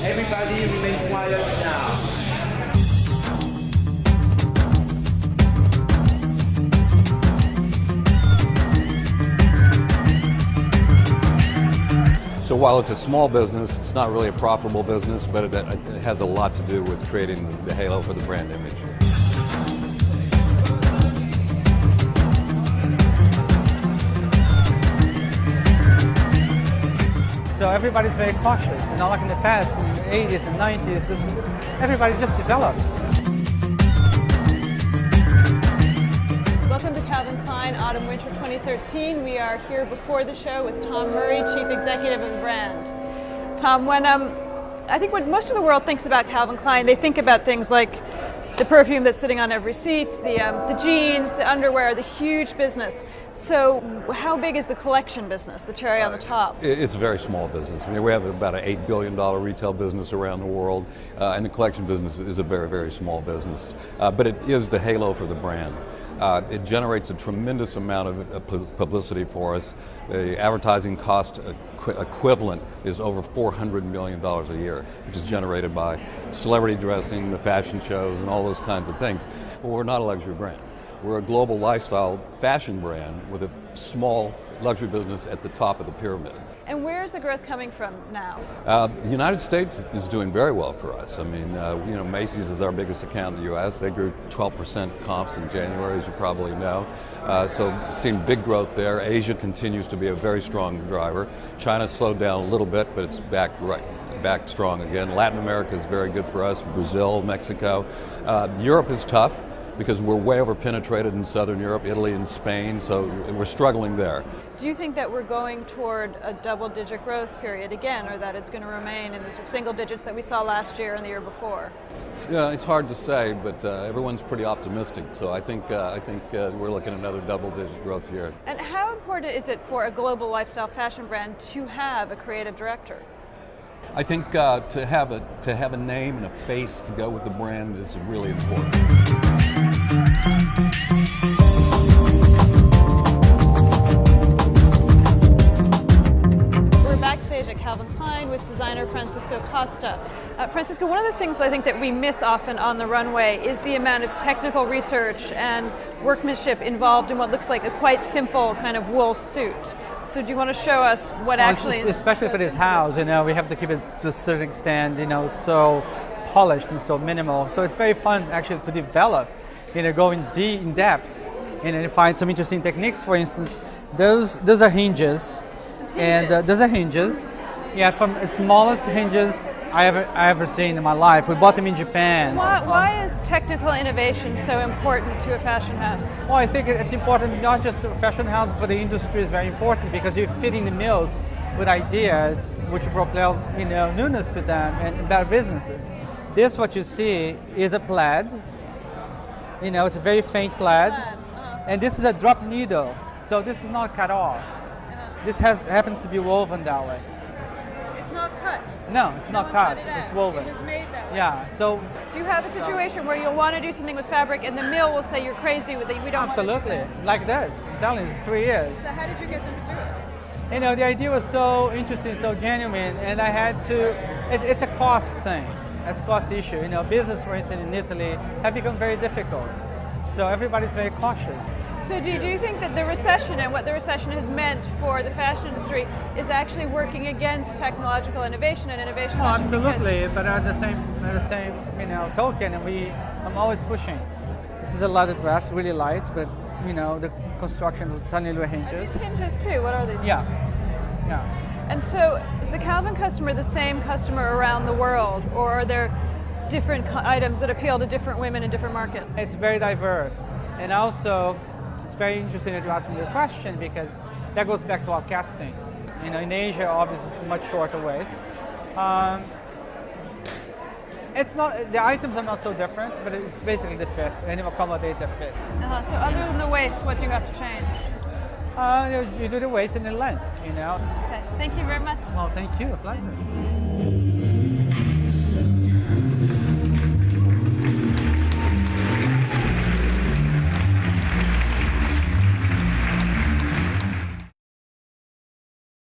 Everybody remain quiet now. So while it's a small business, it's not really a profitable business, but it has a lot to do with creating the halo for the brand image. So everybody's very cautious, not like in the past, in the 80s and 90s, everybody just developed. Welcome to Calvin Klein Autumn-Winter 2013. We are here before the show with Tom Murray, Chief Executive of the brand. Tom, I think when most of the world thinks about Calvin Klein, they think about things like the perfume that's sitting on every seat, the jeans, the underwear, the huge business. So how big is the collection business, the cherry on the top? It's a very small business. I mean, we have about an $8 billion retail business around the world, and the collection business is a very, very small business. But it is the halo for the brand. It generates a tremendous amount of publicity for us. The advertising cost equivalent is over $400 million a year, which is generated by celebrity dressing, the fashion shows, and all those kinds of things. But we're not a luxury brand. We're a global lifestyle fashion brand with a small luxury business at the top of the pyramid. And where's the growth coming from now? The United States is doing very well for us. I mean, Macy's is our biggest account in the U.S. They grew 12% comps in January, as you probably know. So seeing big growth there. Asia continues to be a very strong driver. China slowed down a little bit, but it's back strong again. Latin America is very good for us. Brazil, Mexico. Europe is tough, because we're way over penetrated in Southern Europe, Italy and Spain, so we're struggling there. Do you think that we're going toward a double-digit growth period again, or that it's going to remain in the sort of single digits that we saw last year and the year before? It's hard to say, but everyone's pretty optimistic, so I think we're looking at another double-digit growth year. And how important is it for a global lifestyle fashion brand to have a creative director? I think to have a name and a face to go with the brand is really important. We're backstage at Calvin Klein with designer Francisco Costa. Francisco, one of the things I think that we miss often on the runway is the amount of technical research and workmanship involved in what looks like a quite simple kind of wool suit. So do you want to show us what actually is... Especially for this house, we have to keep it to a certain extent, so polished and so minimal. So it's very fun actually to develop, going deep in depth, and find some interesting techniques. For instance, those are hinges, and those are hinges. Yeah, from the smallest hinges I ever seen in my life. We bought them in Japan. Why is technical innovation so important to a fashion house? Well, I think it's important not just to a fashion house, but the industry is very important because you're feeding the mills with ideas which propel newness to them and better businesses. This, what you see, is a plaid. It's a very faint plaid. And this is a drop needle, so this is not cut off. This happens to be woven that way. It's not cut? No, it's not cut. It's woven. It was made that way. Yeah, so... Do you have a situation where you'll want to do something with fabric and the mill will say you're crazy with it, we don't Absolutely. want to do that? Like this. I'm telling you, it's 3 years. So how did you get them to do it? The idea was so interesting, so genuine, and I had to... It's a cost thing. It's a cost issue. Business, for instance, in Italy have become very difficult. So everybody's very cautious. So do you think that the recession and what the recession has meant for the fashion industry is actually working against technological innovation and innovation? Oh, absolutely. But at the same token, I'm always pushing. This is a leather dress, really light, but the construction of tiny little hinges. And these hinges too. What are these? Yeah. And so is the Calvin customer the same customer around the world, or are there different items that appeal to different women in different markets? It's very diverse, and also it's very interesting that you asked me the question because that goes back to our casting. In Asia, obviously, it's much shorter waist. It's not, the items are not so different, but it's basically the fit, and you accommodate the fit. So other than the waist, what do you have to change? You do the waist and the length, Okay, thank you very much. Well, thank you, a pleasure.